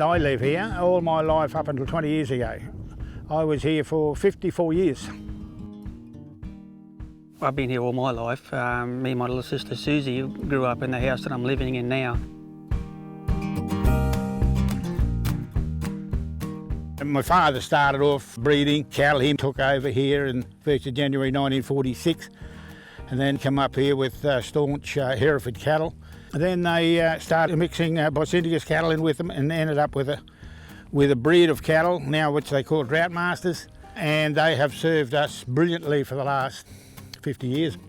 I live here all my life up until 20 years ago. I was here for 54 years. I've been here all my life. Me and my little sister Susie grew up in the house that I'm living in now. And my father started off breeding cattle. He took over here in 1st of January 1946 and then come up here with staunch Hereford cattle. And then they started mixing Bosindicus cattle in with them and ended up with a breed of cattle now which they call drought masters, and they have served us brilliantly for the last 50 years.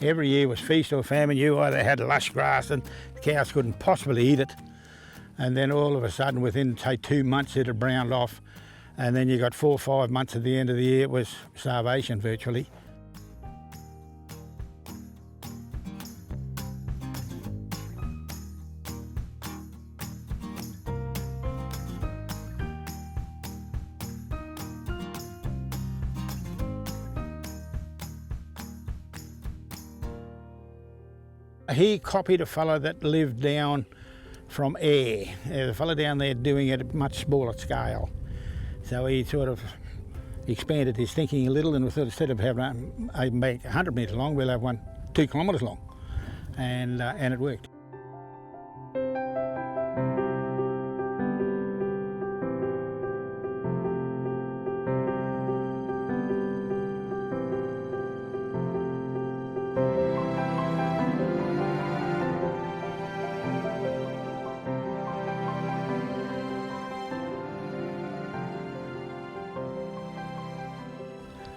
Every year was feast or famine. You either had lush grass and the cows couldn't possibly eat it, and then all of a sudden within say 2 months it had browned off, and then you got 4 or 5 months at the end of the year it was starvation virtually. He copied a fellow that lived down from Ayr. There's a fellow down there doing it at a much smaller scale. So he sort of expanded his thinking a little, and we thought instead of having a make 100 metres long, we'll have one 2 kilometres long. And it worked.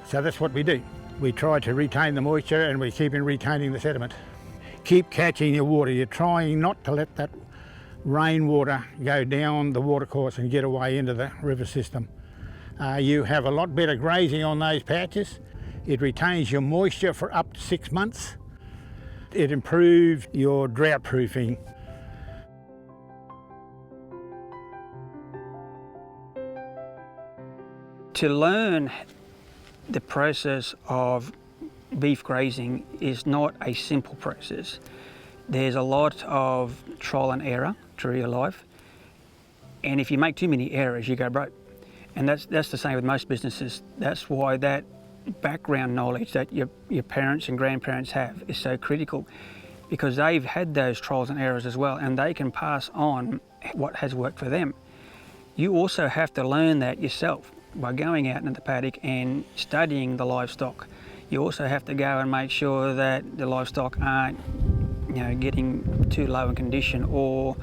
So that's what we do. We try to retain the moisture and we keep retaining the sediment. Keep catching your water. You're trying not to let that rainwater go down the watercourse and get away into the river system. You have a lot better grazing on those patches. It retains your moisture for up to 6 months. It improves your drought proofing. To learn the process of beef grazing is not a simple process. There's a lot of trial and error through your life, and if you make too many errors you go broke. And that's the same with most businesses. That's why that background knowledge that your parents and grandparents have is so critical, because they've had those trials and errors as well, and they can pass on what has worked for them. You also have to learn that yourself by going out into the paddock and studying the livestock. You also have to go and make sure that the livestock aren't, getting too low in condition, or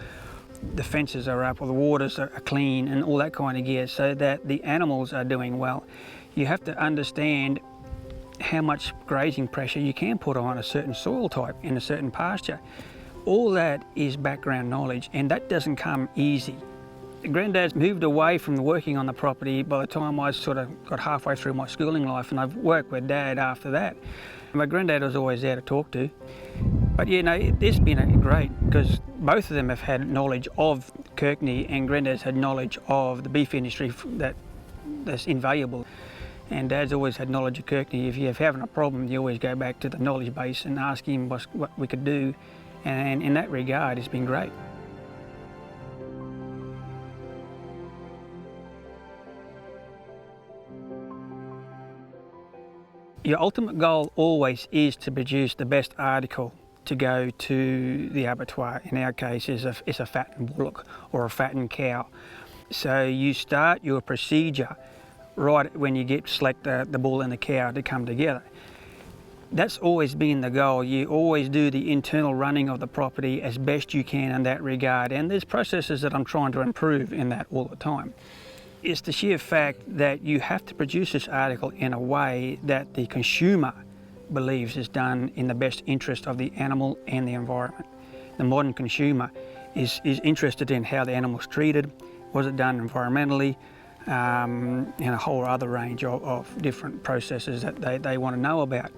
the fences are up, or the waters are clean, and all that kind of gear, so that the animals are doing well. You have to understand how much grazing pressure you can put on a certain soil type in a certain pasture. All that is background knowledge, and that doesn't come easy. Granddad's moved away from working on the property by the time I sort of got halfway through my schooling life, and I've worked with Dad after that. My granddad was always there to talk to. But it's been great, because both of them have had knowledge of Kirknie, and Granddad's had knowledge of the beef industry that's invaluable. And Dad's always had knowledge of Kirknie. If you're having a problem, you always go back to the knowledge base and ask him what we could do. And in that regard, it's been great. Your ultimate goal always is to produce the best article to go to the abattoir. In our case, is a fattened bullock or a fattened cow. So you start your procedure right when you select the bull and the cow to come together. That's always been the goal. You always do the internal running of the property as best you can in that regard, and there's processes that I'm trying to improve in that all the time. It's the sheer fact that you have to produce this article in a way that the consumer believes is done in the best interest of the animal and the environment. The modern consumer is interested in how the animal's treated, was it done environmentally, and a whole other range of different processes that they want to know about.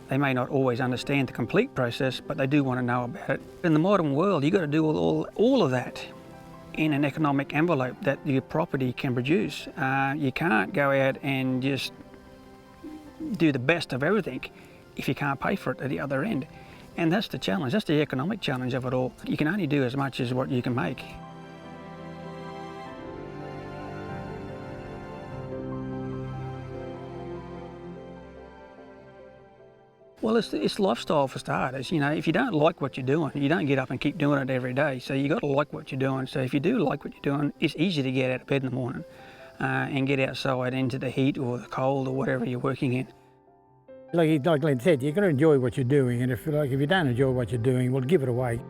They may not always understand the complete process, but they do want to know about it. In the modern world, you've got to do all of that in an economic envelope that your property can produce. You can't go out and just do the best of everything if you can't pay for it at the other end. And that's the challenge, that's the economic challenge of it all. You can only do as much as what you can make. Well, it's lifestyle for starters. You know, if you don't like what you're doing, you don't get up and keep doing it every day. So you got to like what you're doing. So if you do like what you're doing, it's easy to get out of bed in the morning and get outside into the heat or the cold or whatever you're working in. Like Glenn said, you've got to enjoy what you're doing, and if you don't enjoy what you're doing, well, give it away.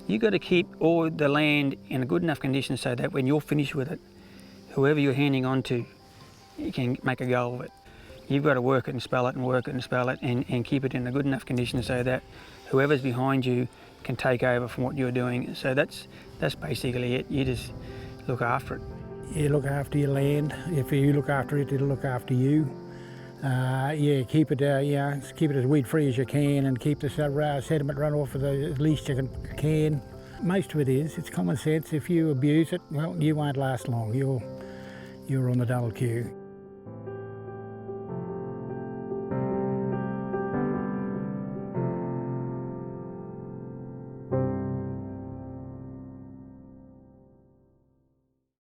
You've got to keep all the land in a good enough condition so that when you're finished with it, whoever you're handing on to, you can make a go of it. You've got to work it and spell it and work it and spell it and keep it in a good enough condition so that whoever's behind you can take over from what you're doing. So that's basically it. You just look after it. You look after your land. If you look after it, it'll look after you. Keep it as weed free as you can, and keep the sediment runoff as least you can. Most of it's common sense. If you abuse it, well, you won't last long. You're on the double queue.